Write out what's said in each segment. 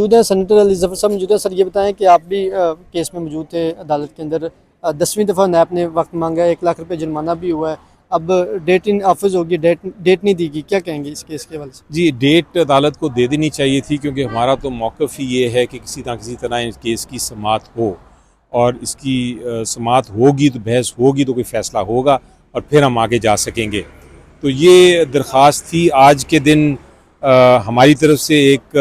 मौजूद है सेनेटर अली ज़फ़र साहब मौजूद है। सर ये बताएं कि आप भी केस में मौजूद थे अदालत के अंदर। 10वीं दफ़ा नैब ने वक्त मांगा है, 1 लाख रुपये जुर्माना भी हुआ है। अब डेट इन ऑफिस होगी, डेट नहीं दी गई, क्या कहेंगे इस केस के हवाले से? जी, डेट अदालत को दे देनी चाहिए थी, क्योंकि हमारा तो मौक़िफ़ ही ये है कि किसी ना किसी तरह इस केस की समाअत हो, और इसकी समाअत होगी तो बहस होगी तो कोई फ़ैसला होगा और फिर हम आगे जा सकेंगे। तो ये दरख्वास्त थी आज के दिन। हमारी तरफ से एक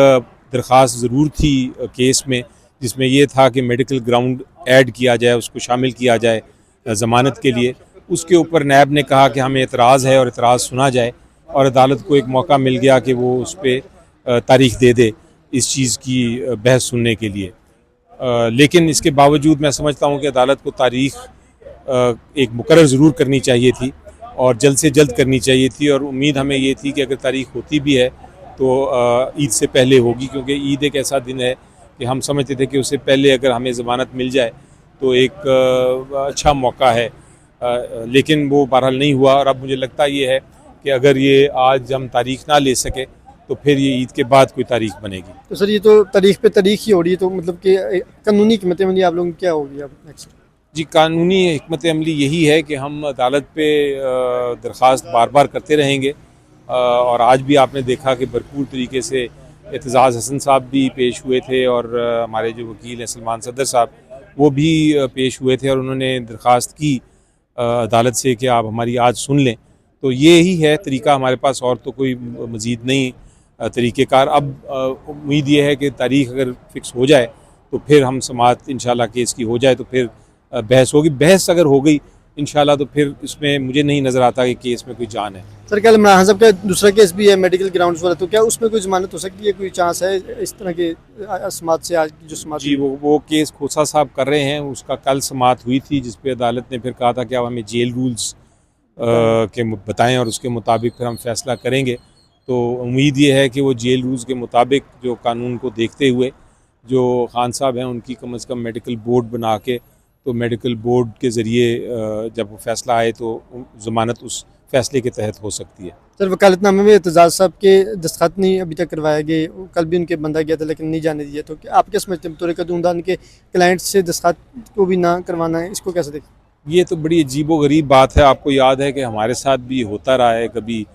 दरख्वास्त ज़रूर थी केस में, जिसमें ये था कि मेडिकल ग्राउंड ऐड किया जाए, उसको शामिल किया जाए ज़मानत के लिए। उसके ऊपर नैब ने कहा कि हमें एतराज़ है और एतराज़ सुना जाए, और अदालत को एक मौका मिल गया कि वो उस पर तारीख़ दे दे इस चीज़ की बहस सुनने के लिए। लेकिन इसके बावजूद मैं समझता हूँ कि अदालत को तारीख़ एक मुकर्रर ज़रूर करनी चाहिए थी, और जल्द से जल्द करनी चाहिए थी। और उम्मीद हमें ये थी कि अगर तारीख़ होती भी है तो ईद से पहले होगी, क्योंकि ईद एक ऐसा दिन है कि हम समझते थे कि उससे पहले अगर हमें ज़मानत मिल जाए तो एक अच्छा मौका है। लेकिन वो बहरहाल नहीं हुआ, और अब मुझे लगता ये है कि अगर ये आज हम तारीख़ ना ले सके तो फिर ये ईद के बाद कोई तारीख़ बनेगी। तो सर ये तो तारीख पे तारीख ही हो रही है, तो मतलब कि कानूनी हिकमत अमली आप लोगों की क्या होगी अब नेक्स्ट? जी, कानूनी हिकमत अमली यही है कि हम अदालत पे दरख्वास्त बार बार करते रहेंगे, और आज भी आपने देखा कि भरपूर तरीके से एतजाज़ हसन साहब भी पेश हुए थे, और हमारे जो वकील हैं सलमान सदर साहब, वो भी पेश हुए थे, और उन्होंने दरख्वास्त की अदालत से कि आप हमारी आज सुन लें। तो ये ही है तरीका हमारे पास, और तो कोई मज़ीद नहीं तरीक़ेकार। अब उम्मीद ये है कि तारीख़ अगर फ़िक्स हो जाए तो फिर हम समाअत इंशाल्लाह केस की हो जाए तो फिर बहस होगी। बहस अगर हो गई इंशाल्लाह तो फिर इसमें मुझे नहीं नज़र आता कि केस में कोई जान है। सर कल इमरान साहब का दूसरा केस भी है मेडिकल ग्राउंड्स वाला, तो क्या उसमें कोई जमानत हो सकती है, कोई चांस है इस तरह के समात से? आज की जो समात जी, वो केस खोसा साहब कर रहे हैं, उसका कल समाअत हुई थी, जिस पे अदालत ने फिर कहा था कि आप हमें जेल रूल्स के बताएं और उसके मुताबिक फिर हम फैसला करेंगे। तो उम्मीद ये है कि वो जेल रूल्स के मुताबिक जो कानून को देखते हुए जो खान साहब हैं उनकी कम से कम मेडिकल बोर्ड बना के, तो मेडिकल बोर्ड के ज़रिए जब वो फैसला आए तो ज़मानत उस फैसले के तहत हो सकती है। सर वकालतनामे में एतजाज़ साहब के दस्तखत नहीं अभी तक करवाए गए, कल भी उनके बंदा गया था लेकिन नहीं जाने दिया, तो क्या आप क्या समझते हैं बतौर कद्दूमदान के क्लाइंट से दस्तखत को भी ना करवाना है, इसको कैसे देखें? ये तो बड़ी अजीब व गरीब बात है। आपको याद है कि हमारे साथ भी होता रहा है, कभी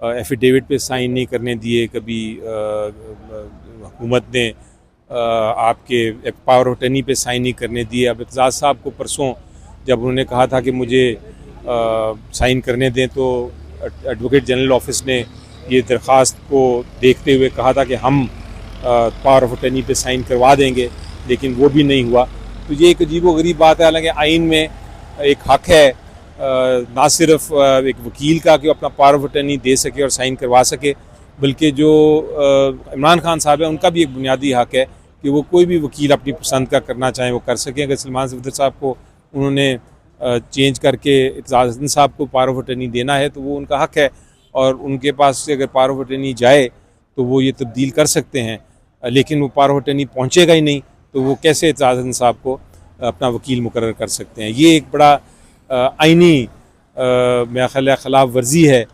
एफिडेविट पे साइन नहीं करने दिए, कभी हुकूमत ने आपके पावर ऑफ अटर्नी पे साइन नहीं करने दिए। अब एतजाज़ साहब को परसों जब उन्होंने कहा था कि मुझे साइन करने दें, तो एडवोकेट जनरल ऑफिस ने ये दरख्वास्त को देखते हुए कहा था कि हम पावर ऑफ अटर्नी पे साइन करवा देंगे, लेकिन वो भी नहीं हुआ। तो ये एक अजीब व गरीब बात है। हालांकि आइन में एक हक़ है ना सिर्फ एक वकील का कि वो अपना पावर ऑफ अटर्नी दे सके और साइन करवा सके, बल्कि जो इमरान खान साहब हैं उनका भी एक बुनियादी हक़ है कि वो कोई भी वकील अपनी पसंद का करना चाहें वो कर सकें। अगर सलमान सदर साहब को उन्होंने चेंज करके एतजाज़ हसन साहब को पावर ऑफ अटर्नी देना है तो वो उनका हक़ है, और उनके पास से अगर पावर ऑफ अटर्नी जाए तो वो ये तब्दील कर सकते हैं। लेकिन वो पावर ऑफ अटर्नी पहुँचेगा ही नहीं, तो वो कैसे एतजाज़ हसन साहब को अपना वकील मुकर्रर कर सकते हैं? ये एक बड़ा आइनी मेरा ख्याल है खिलाफ वर्जी है।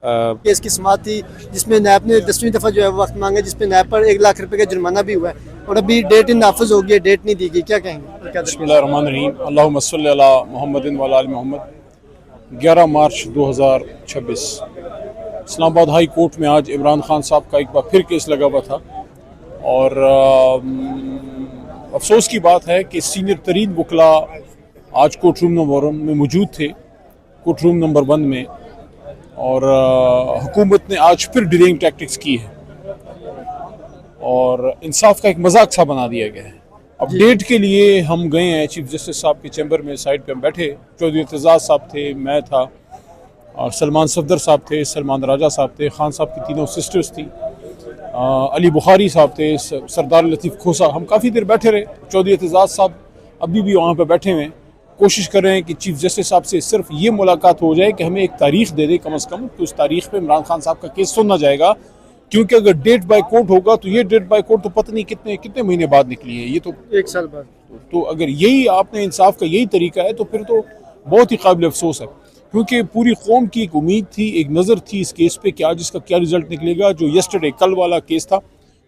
केस की समात थी जिसमें नैब ने 10वीं दफ़ा जो है वक्त मांगा, जिसपे नैब पर 1 लाख रुपये का जुर्माना भी हुआ है, और अभी डेट इन नाफिज हो गई, डेट नहीं दी गई, क्या कहेंगे? बिस्मिल्लाहिर्रहमानिर्रहीम, अल्लाहुम्मा सल्ली अला मुहम्मदिन व अला आलि मुहम्मद। 11 मार्च 2026 इस्लामाबाद हाई कोर्ट में आज इमरान खान साहब का एक बार फिर केस लगा हुआ था, और अफसोस की बात है कि सीनियर तरीन वकला आज कोर्ट रूम नंबर 1 में मौजूद थे, कोर्ट रूम नंबर 1 में, और हुकूमत ने आज फिर डिलेइंग टैक्टिक्स की है और इंसाफ का एक मजाक सा बना दिया गया है। अपडेट के लिए हम गए हैं चीफ जस्टिस साहब के चैम्बर में, साइड पे हम बैठे, चौधरी एतजाज़ साहब थे, मैं था, और सलमान सफदर साहब थे, सलमान राजा साहब थे, खान साहब की तीनों सिस्टर्स थी, अली बुखारी साहब थे, सरदार लतीफ़ खोसा। हम काफ़ी देर बैठे रहे। चौधरी एतजाज़ साहब अभी भी वहाँ पर बैठे हुए हैं, कोशिश कर रहे हैं कि चीफ जस्टिस साहब से सिर्फ ये मुलाकात हो जाए कि हमें एक तारीख़ दे दे कम से कम, कि उस तारीख़ पे इमरान खान साहब का केस सुना जाएगा। क्योंकि अगर डेट बाय कोर्ट होगा तो ये डेट बाय कोर्ट तो पता नहीं कितने कितने महीने बाद निकली है, ये तो 1 साल बाद। तो अगर यही आपने इंसाफ का यही तरीका है तो फिर तो बहुत ही काबिल अफसोस है, क्योंकि पूरी कौम की एक उम्मीद थी, एक नज़र थी इस केस पे कि आज इसका क्या रिजल्ट निकलेगा। जो यस्टरडे कल वाला केस था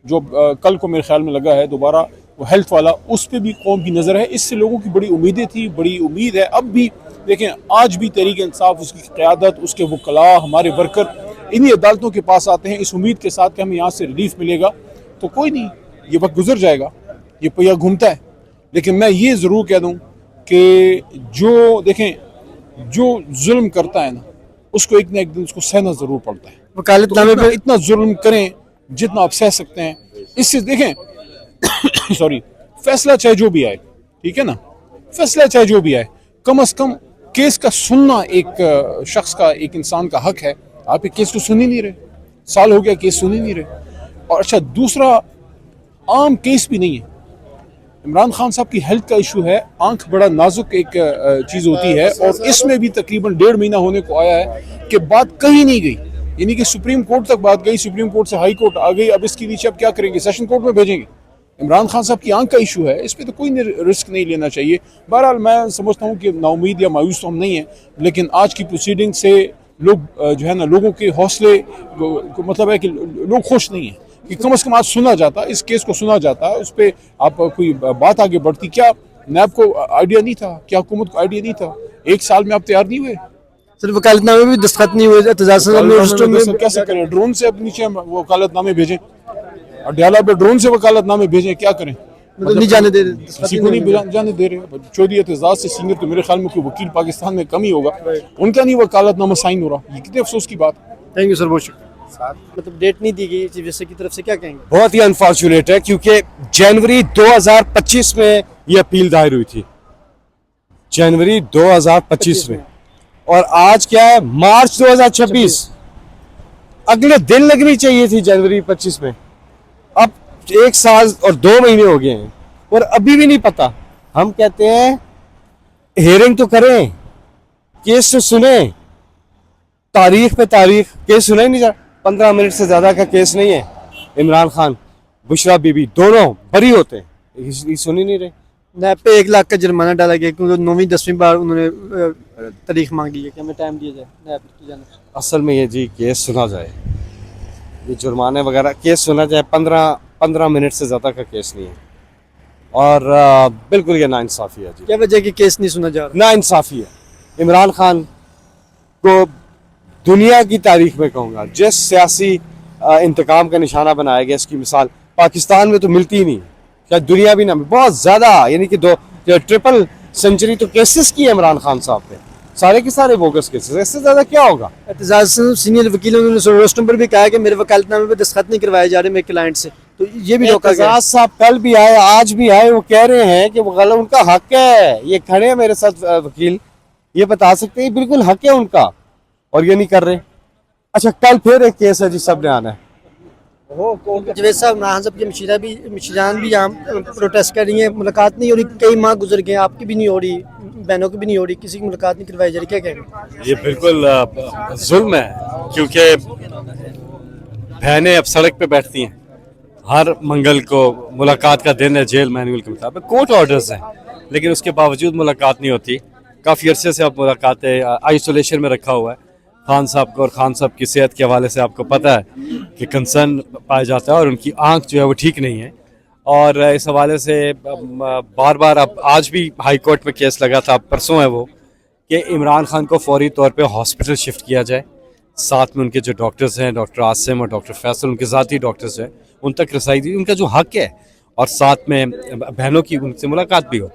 जो कल को मेरे ख्याल में लगा है दोबारा वो हेल्थ वाला, उस पर भी कौम की नज़र है। इससे लोगों की बड़ी उम्मीदें थी, बड़ी उम्मीद है। अब भी देखें, आज भी तहरीक इंसाफ, उसकी क़यादत, उसके वकला, हमारे वर्कर इन्हीं अदालतों के पास आते हैं इस उम्मीद के साथ कि हमें यहाँ से रिलीफ मिलेगा। तो कोई नहीं, ये वक्त गुजर जाएगा, ये पहिया घूमता है। लेकिन मैं ये ज़रूर कह दूँ कि जो देखें, जो जुल्म करता है ना, उसको एक ना एक दिन उसको सहना ज़रूर पड़ता है। वकालतनामे तो पे इतना जुल्म करें जितना आप सह सकते हैं। इससे देखें सॉरी, फैसला चाहे जो भी आए, ठीक है ना, फैसला चाहे जो भी आए, कम से कम केस का सुनना एक शख्स का, एक इंसान का हक है। आप एक केस को सुन ही नहीं रहे, साल हो गया केस सुन ही नहीं रहे। और अच्छा, दूसरा आम केस भी नहीं है। इमरान खान साहब की हेल्थ का इशू है, आंख बड़ा नाजुक एक चीज़ होती है, और इसमें भी तकरीबन 1.5 महीना होने को आया है कि बात कहीं नहीं गई। यानी कि सुप्रीम कोर्ट तक बात गई, सुप्रीम कोर्ट से हाई कोर्ट आ गई। अब इसके नीचे अब क्या करेंगे, सेशन कोर्ट में भेजेंगे। इमरान खान साहब की आंख का इशू है, इस पर तो कोई रिस्क नहीं लेना चाहिए। बहरहाल मैं समझता हूँ कि नाउमीद या मायूस तो हम नहीं हैं, लेकिन आज की प्रोसीडिंग से लोग जो है ना, लोगों के हौसले को मतलब है कि लोग खुश नहीं हैं कि कम से कम आज सुना जाता, इस केस को सुना जाता, उस पर आप कोई बात आगे बढ़ती। क्या नैब को आइडिया नहीं था, क्या हुकूमत को आइडिया नहीं था? 1 साल में आप तैयार नहीं हुए? सर वकालतनामे भी दस्तखत नहीं हुए, कैसे करें? ड्रोन से अब नीचे वकालतनामे भेजें, और डयाला पे ड्रोन से वकालतनामे भेजें, क्या करें? मतलब नहीं जाने दे रहे, किसी को नहीं जाने दे रहे। चौधरी एतजाज से सीनियर तो मेरे ख्याल में कोई वकील पाकिस्तान में कम ही होगा, उनका नहीं वकालतनामा साइन हो रहा। ये कितने अफसोस की बात। थैंक यू सर, बहुत शुक्रिया। मतलब डेट नहीं दी गई चीफ जस्टिस की तरफ से, क्या कहेंगे? बहुत ही अनफॉर्चुनेट है, क्योंकि जनवरी 2025 में ये अपील दायर हुई थी, जनवरी 2025 में, और आज क्या है, मार्च 2026। अगले दिन लगनी चाहिए थी जनवरी 25 में। अब 1 साल और 2 महीने हो गए हैं और अभी भी नहीं पता। हम कहते हैं हियरिंग तो करें, केस तो सुने, तारीख पे तारीख, केस सुना ही नहीं जा। 15 मिनट से ज्यादा का केस नहीं है। इमरान खान, बुशरा बीबी दोनों बरी होते हैं, इसलिए सुन ही नहीं रहे। नैब पे 1 लाख का जुर्माना डाला गया क्योंकि 9वीं 10वीं बार उन्होंने तारीख मांगी है कि हमें टाइम दिया जाए नैब की जाने। असल में ये जी केस सुना जाए, ये जुर्माने वगैरह केस सुना जाए, 15 मिनट से ज़्यादा का केस नहीं है। और बिल्कुल ये नाइंसाफ़ी है जी। क्या वजह कि केस नहीं सुना जा रहा? नाइंसाफ़ी है। इमरान खान को दुनिया की तारीख में कहूँगा, जिस सियासी इंतकाम का निशाना बनाया गया, इसकी मिसाल पाकिस्तान में तो मिलती ही नहीं, क्या दुनिया भी ना, बहुत ज़्यादा, यानी कि 2 ट्रिपल सेंचुरी तो केसेस की है इमरान खान साहब पे, सारे के सारे बोगस केसेस। इससे ज़्यादा क्या होगा? एतजाज सीनियर वकीलों ने रोस्टम पर भी कहा कि मेरे वकालतनामे पे दस्तखत नहीं करवाए जा रहे मेरे क्लाइंट से, तो ये भी रोका गया। एतजाज साहब कल भी आए, आज भी आए, वो कह रहे हैं कि वो गलत, उनका हक है। ये खड़े हैं मेरे साथ वकील, ये बता सकते हैं बिल्कुल हक है उनका, और ये नहीं कर रहे। अच्छा, कल फिर एक केस है जी, सब ने आना है। जवेद साहब, इमरान साहब की मशीरान भी यहाँ प्रोटेस्ट कर रही हैं, मुलाकात नहीं हो रही, कई माह गुजर गए, आपकी भी नहीं हो रही, बहनों की भी नहीं हो रही, किसी की मुलाकात नहीं करवाई जा रही, क्या कहेंगे? ये बिल्कुल जुल्म है, क्योंकि बहनें अब सड़क पे बैठती हैं। हर मंगल को मुलाकात का दिन है जेल मैनुअल के मुताबिक, कोर्ट ऑर्डर्स हैं, लेकिन उसके बावजूद मुलाकात नहीं होती। काफ़ी अरसे से अब मुलाकातें आइसोलेशन में रखा हुआ है खान साहब को, और खान साहब की सेहत के हवाले से आपको पता है कि कंसर्न पाया जाता है, और उनकी आंख जो है वो ठीक नहीं है। और इस हवाले से बार बार, अब आज भी हाई कोर्ट में केस लगा था, परसों है वो, कि इमरान खान को फौरी तौर पे हॉस्पिटल शिफ्ट किया जाए, साथ में उनके जो डॉक्टर्स हैं, डॉक्टर आसिम और डॉक्टर फैसल, उनके ज़ाती डॉक्टर्स हैं, उन तक रसाई दी, उनका जो हक है, और साथ में बहनों की उनसे मुलाकात भी हो।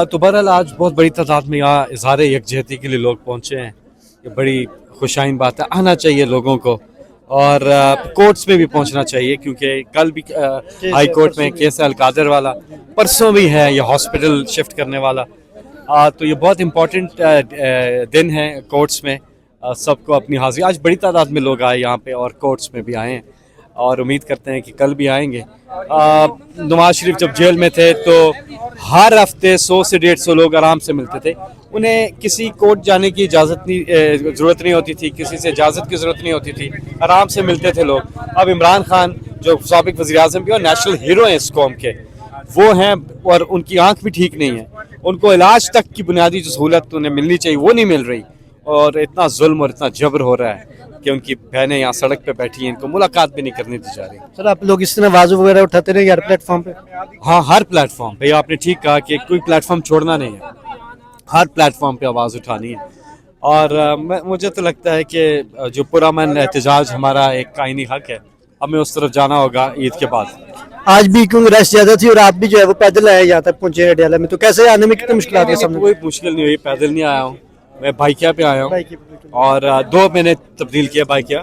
तो बहरहाल आज बहुत बड़ी तादाद में यहाँ इजहार यकजहती के लिए लोग पहुँचे हैं। ये बड़ी खुशाइन बात है, आना चाहिए लोगों को, और कोर्ट्स में भी पहुंचना चाहिए, क्योंकि कल भी हाई कोर्ट में केस है अलकादर वाला, परसों भी है ये हॉस्पिटल शिफ्ट करने वाला। तो ये बहुत इम्पोर्टेंट दिन है कोर्ट्स में। सबको अपनी हाजिरी, आज बड़ी तादाद में लोग आए यहाँ पे, और कोर्ट्स में भी आए हैं, और उम्मीद करते हैं कि कल भी आएंगे। नवाज शरीफ जब जेल में थे तो हर हफ्ते 100 से 150 लोग आराम से मिलते थे, उन्हें किसी कोर्ट जाने की ज़रूरत नहीं होती थी, किसी से इजाज़त की ज़रूरत नहीं होती थी, आराम से मिलते थे लोग। अब इमरान खान जो साबिक वज़ीर-ए-आज़म भी और नेशनल हीरो हैं इस कौम के, वो हैं, और उनकी आंख भी ठीक नहीं है, उनको इलाज तक की बुनियादी जो सहूलत उन्हें मिलनी चाहिए वो नहीं मिल रही, और इतना जुल्म और इतना जबर हो रहा है कि उनकी बहनें यहाँ सड़क पे बैठी हैं, इनको मुलाकात भी नहीं करने दी जा रही। सर आप लोग इस तरह आवाज़ वगैरह उठाते रहे यार प्लेटफॉर्म पे? हाँ, हर प्लेटफॉर्म पे, आपने ठीक कहा कि कोई प्लेटफॉर्म छोड़ना नहीं है, हर प्लेटफॉर्म पे आवाज़ उठानी है। और मुझे तो लगता है कि जो पुरअमन एहतजाज हमारा एक आईनी हक है, हमें उस तरफ जाना होगा ईद के बाद। आज भी क्योंकि रश ज़्यादा थी और आप भी जो है वो पैदल आए यहाँ तक पहुँचे अडयाला में, तो कैसे आने में कितनी मुश्किल आती है सामने? कोई मुश्किल नहीं हुई, पैदल नहीं आया हूँ मैं, बाइकिया पे आया हूँ और 2 मैंने तब्दील किया बाइकिया,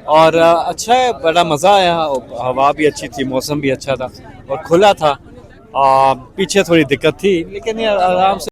और अच्छा है, बड़ा मज़ा आया, हवा भी अच्छी थी, मौसम भी अच्छा था और खुला था। पीछे थोड़ी दिक्कत थी लेकिन ये आराम से